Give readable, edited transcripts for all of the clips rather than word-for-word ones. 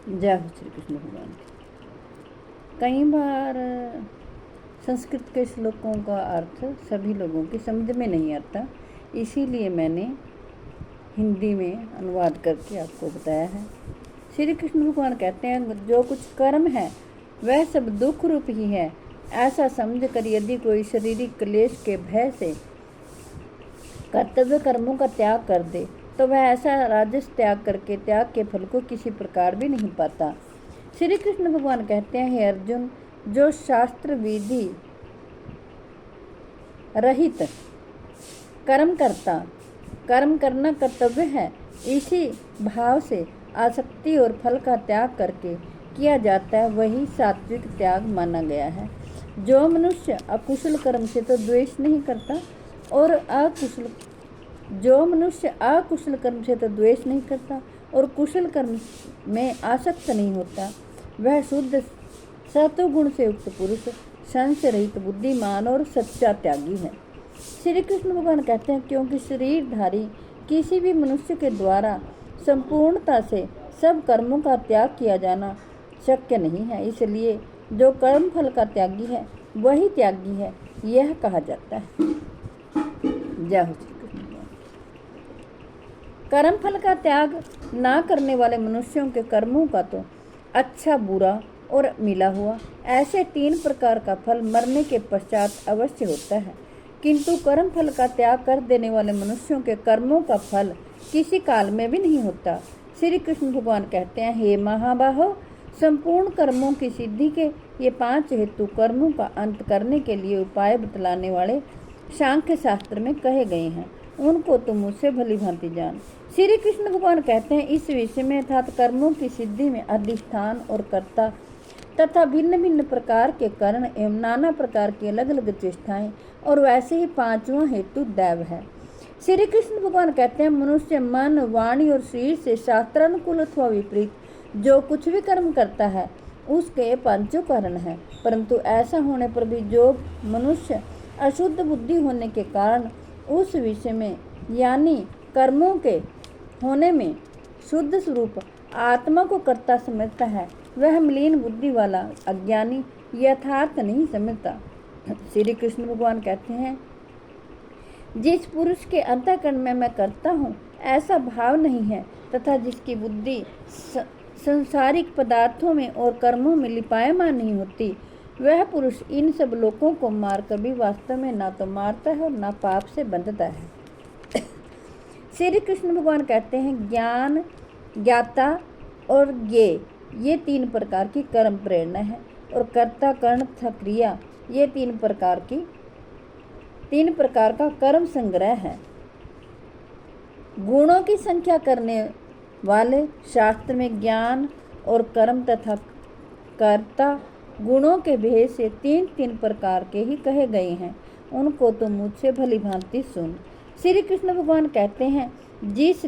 जय हो श्री कृष्ण भगवान की। कई बार संस्कृत के श्लोकों का अर्थ सभी लोगों की समझ में नहीं आता, इसीलिए मैंने हिंदी में अनुवाद करके आपको बताया है। श्री कृष्ण भगवान कहते हैं, जो कुछ कर्म है वह सब दुख रूप ही है। ऐसा समझकर यदि कोई शारीरिक क्लेश के भय से कर्तव्य कर्मों का त्याग कर दे तो वह ऐसा राजस त्याग करके त्याग के फल को किसी प्रकार भी नहीं पाता। श्री कृष्ण भगवान कहते हैं, हे अर्जुन, जो शास्त्र विधि रहित कर्म करना कर्तव्य है, इसी भाव से आसक्ति और फल का त्याग करके किया जाता है, वही सात्विक त्याग माना गया है। जो मनुष्य अकुशल कर्म से तो द्वेष नहीं करता और कुशल कर्म में आसक्त नहीं होता, वह शुद्ध सत्वगुण से युक्त पुरुष, संशय रहित बुद्धिमान और सच्चा त्यागी है। श्री कृष्ण भगवान कहते हैं, क्योंकि शरीरधारी किसी भी मनुष्य के द्वारा संपूर्णता से सब कर्मों का त्याग किया जाना शक्य नहीं है, इसलिए जो कर्म फल का त्यागी है वही त्यागी है, यह कहा जाता है। जय हो श्री कृष्ण भगवान। कर्म फल का त्याग ना करने वाले मनुष्यों के कर्मों का तो अच्छा, बुरा और मिला हुआ, ऐसे 3 प्रकार का फल मरने के पश्चात अवश्य होता है। किंतु कर्म फल का त्याग कर देने वाले मनुष्यों के कर्मों का फल किसी काल में भी नहीं होता। श्री कृष्ण भगवान कहते हैं, हे महाबाहो, संपूर्ण कर्मों की सिद्धि के ये 5 हेतु कर्मों का अंत करने के लिए उपाय बतलाने वाले सांख्य शास्त्र में कहे गए हैं, उनको तुम मुझसे भली भांति जान। श्री कृष्ण भगवान कहते हैं, इस विषय में अर्थात कर्मों की सिद्धि में अधिष्ठान और कर्ता तथा भिन्न भिन्न प्रकार के कारण एवं नाना प्रकार की अलग अलग चेष्टाएं और वैसे ही 5वां हेतु दैव है। श्री कृष्ण भगवान कहते हैं, मनुष्य मन, वाणी और शरीर से शास्त्रानुकूल अथवा विपरीत जो कुछ भी कर्म करता है उसके 5 कारण है, परंतु ऐसा होने पर भी जो मनुष्य अशुद्ध बुद्धि होने के कारण उस विषय में यानी कर्मों के होने में शुद्ध स्वरूप आत्मा को कर्ता समझता है, वह मलिन बुद्धि वाला अज्ञानी यथार्थ नहीं समझता। श्री कृष्ण भगवान कहते हैं, जिस पुरुष के अंतःकरण में मैं करता हूँ ऐसा भाव नहीं है तथा जिसकी बुद्धि संसारिक पदार्थों में और कर्मों में लिपायमान नहीं होती, वह पुरुष इन सब लोगों को मार कभी वास्तव में ना तो मारता है और ना पाप से बंधता है। श्री कृष्ण भगवान कहते हैं, ज्ञान, ज्ञाता और ये 3 प्रकार की कर्म प्रेरणा है और कर्ता, कर्ण तथा क्रिया ये 3 प्रकार का कर्म संग्रह है। गुणों की संख्या करने वाले शास्त्र में ज्ञान और कर्म तथा कर्ता गुणों के भेद से 3 प्रकार के ही कहे गए हैं, उनको तुम मुझसे भली भांति सुन। श्री कृष्ण भगवान कहते हैं, जिस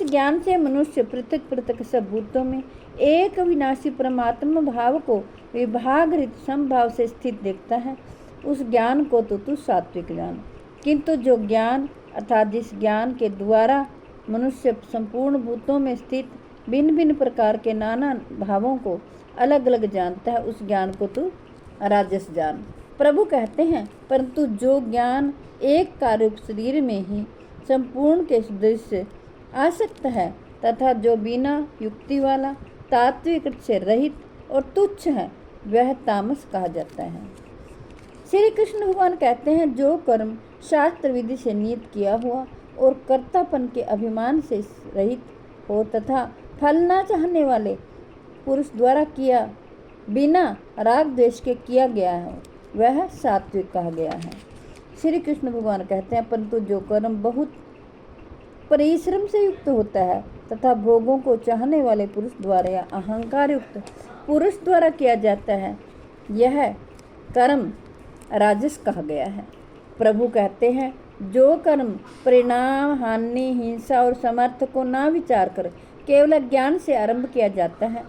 ज्ञान से मनुष्य पृथक पृथक सब भूतों में एक विनाशी परमात्मा भाव को विभाग रहित समभाव से स्थित देखता है, उस ज्ञान को तो तू सात्विक जान। किंतु जो ज्ञान अर्थात जिस ज्ञान के द्वारा मनुष्य संपूर्ण भूतों में स्थित भिन्न भिन्न प्रकार के नाना भावों को अलग अलग जानता है, उस ज्ञान को तू राजस जान। प्रभु कहते हैं, परंतु जो ज्ञान एक कार्यरूप शरीर में ही संपूर्ण के दृश्य आसक्त है तथा जो बिना युक्ति वाला, तात्विक से रहित और तुच्छ है, वह तामस कहा जाता है। श्री कृष्ण भगवान कहते हैं, जो कर्म शास्त्र विधि से नियत किया हुआ और कर्तापन के अभिमान से रहित हो तथा फल न चाहने वाले पुरुष द्वारा किया बिना राग द्वेष के किया गया है, वह सात्विक कहा गया है। श्री कृष्ण भगवान कहते हैं, परंतु जो कर्म बहुत परिश्रम से युक्त होता है तथा भोगों को चाहने वाले पुरुष द्वारा या अहंकार युक्त पुरुष द्वारा किया जाता है, यह कर्म राजस कहा गया है। प्रभु कहते हैं, जो कर्म परिणाम, हानि, हिंसा और समर्थ को ना विचार कर केवल ज्ञान से आरंभ किया जाता है,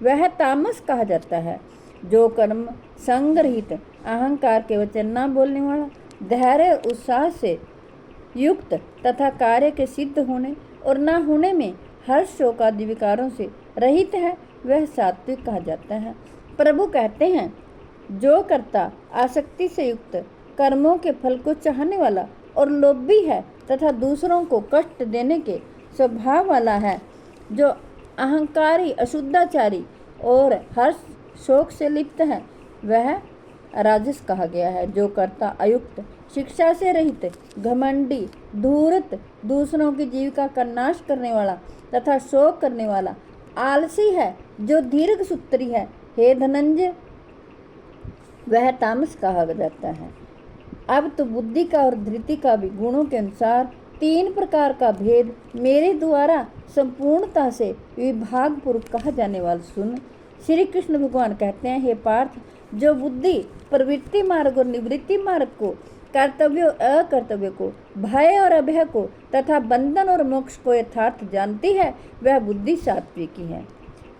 वह तामस कहा जाता है। जो कर्म संग रहित, अहंकार के वचन ना बोलने वाला, धैर्य उत्साह से युक्त तथा कार्य के सिद्ध होने और ना होने में हर्ष शोक आदि विकारों से रहित है, वह सात्विक कहा जाता है। प्रभु कहते हैं, जो कर्ता आसक्ति से युक्त कर्मों के फल को चाहने वाला और लोभी है तथा दूसरों को कष्ट देने के स्वभाव वाला है, जो अहंकारी, अशुद्धाचारी और हर्ष शोक से लिप्त है, वह राजस कहा गया है। जो कर्ता अयुक्त, शिक्षा से रहित, घमंडी, धूर्त, दूसरों की जीविका का नाश करने वाला तथा शोक करने वाला, आलसी है, जो दीर्घ सूत्री है, हे धनंजय, वह तामस कहा जाता है। अब तो बुद्धि का और धृति का भी गुणों के अनुसार 3 प्रकार का भेद मेरे द्वारा संपूर्णता से विभाग पूर्वक कहा जाने वाला सुन। श्री कृष्ण भगवान कहते हैं, हे पार्थ, जो बुद्धि प्रवृत्ति मार्ग और निवृत्ति मार्ग को, कर्तव्य और अकर्तव्य को, भय और अभय को तथा बंधन और मोक्ष को यथार्थ जानती है, वह बुद्धि सात्विकी है।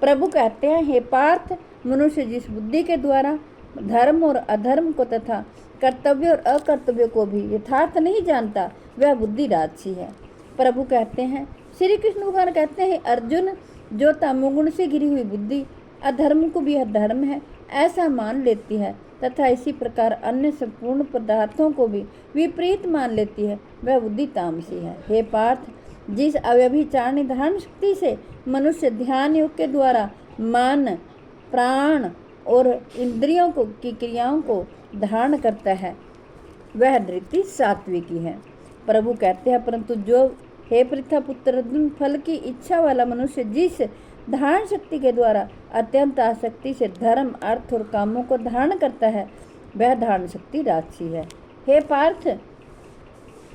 प्रभु कहते हैं, हे पार्थ, मनुष्य जिस बुद्धि के द्वारा धर्म और अधर्म को तथा कर्तव्य और अकर्तव्य को भी यथार्थ नहीं जानता, वह बुद्धि राजसी है। प्रभु कहते हैं, श्री कृष्ण भगवान कहते हैं, अर्जुन, जो तमोगुण से घिरी हुई बुद्धि अधर्म को भी अधर्म है ऐसा मान लेती है तथा इसी प्रकार अन्य संपूर्ण पदार्थों को भी विपरीत मान लेती है, वह बुद्धि तामसी है। हे पार्थ, जिस अव्यभिचार निधान शक्ति से मनुष्य ध्यान योग के द्वारा मन, प्राण और इंद्रियों को की क्रियाओं को धारण करता है, वह धृति सात्विकी है। प्रभु कहते हैं, परंतु जो, हे पृथा पुत्र अर्जुन, फल की इच्छा वाला मनुष्य जिस धारण शक्ति के द्वारा अत्यंत आसक्ति से धर्म, अर्थ और कामों को धारण करता है, वह धारण शक्ति राजसी है। हे पार्थ,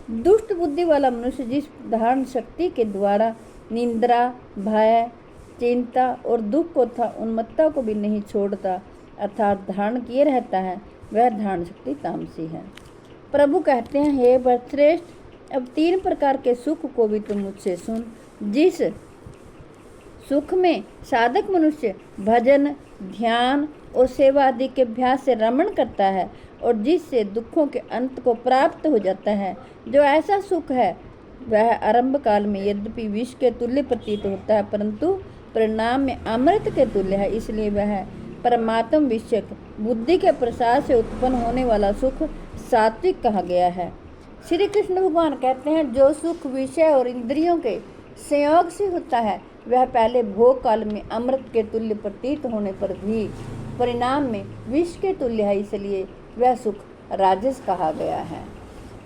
दुष्ट बुद्धि वाला मनुष्य जिस धारण शक्ति के द्वारा निंद्रा, भय, चिंता और दुख को तथा उन्मत्ता को भी नहीं छोड़ता अर्थात धारण किए रहता है, वह धारण शक्ति तामसी है। प्रभु कहते हैं, हे वत्सश्रेष्ठ, अब 3 प्रकार के सुख को भी तुम मुझसे सुन। जिस सुख में साधक मनुष्य भजन, ध्यान और सेवा आदि के अभ्यास से रमण करता है और जिससे दुखों के अंत को प्राप्त हो जाता है, जो ऐसा सुख है, वह आरंभ काल में यद्यपि विष के तुल्य प्रतीत होता है, परंतु परिणाम में अमृत के तुल्य है। इसलिए वह परमात्म विषयक बुद्धि के प्रसाद से उत्पन्न होने वाला सुख सात्विक कहा गया है। श्री कृष्ण भगवान कहते हैं, जो सुख विषय और इंद्रियों के संयोग से होता है, वह पहले भोग काल में अमृत के तुल्य प्रतीत होने पर भी परिणाम में विष के तुल्य है, इसलिए वह सुख राजस कहा गया है।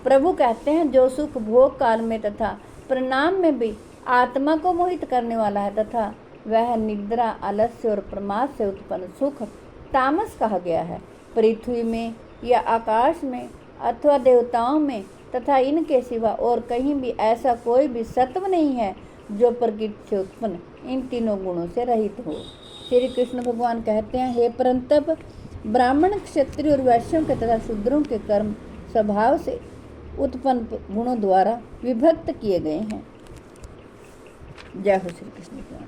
प्रभु कहते हैं, जो सुख भोग काल में तथा परिणाम में भी आत्मा को मोहित करने वाला है तथा वह निद्रा, आलस्य और प्रमाद से उत्पन्न सुख तामस कहा गया है। पृथ्वी में या आकाश में अथवा देवताओं में तथा इनके सिवा और कहीं भी ऐसा कोई भी सत्व नहीं है जो प्रकृति से उत्पन्न इन 3 गुणों से रहित हो। श्री कृष्ण भगवान कहते हैं, हे परंतप, ब्राह्मण, क्षत्रिय और वैश्यों के तथा शूद्रों के कर्म स्वभाव से उत्पन्न गुणों द्वारा विभक्त किए गए हैं। जय हो श्री कृष्ण भगवान।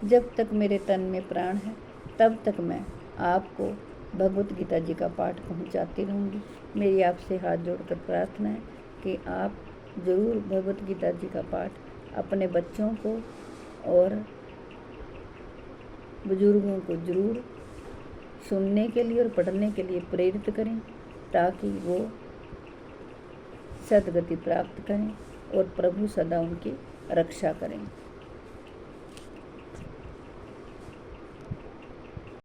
जब तक मेरे तन में प्राण है, तब तक मैं आपको भगवत गीता जी का पाठ पहुंचाती रहूँगी। मेरी आपसे हाथ जोड़कर प्रार्थना है कि आप ज़रूर भगवत गीता जी का पाठ अपने बच्चों को और बुजुर्गों को ज़रूर सुनने के लिए और पढ़ने के लिए प्रेरित करें, ताकि वो सद्गति प्राप्त करें और प्रभु सदा उनकी रक्षा करें।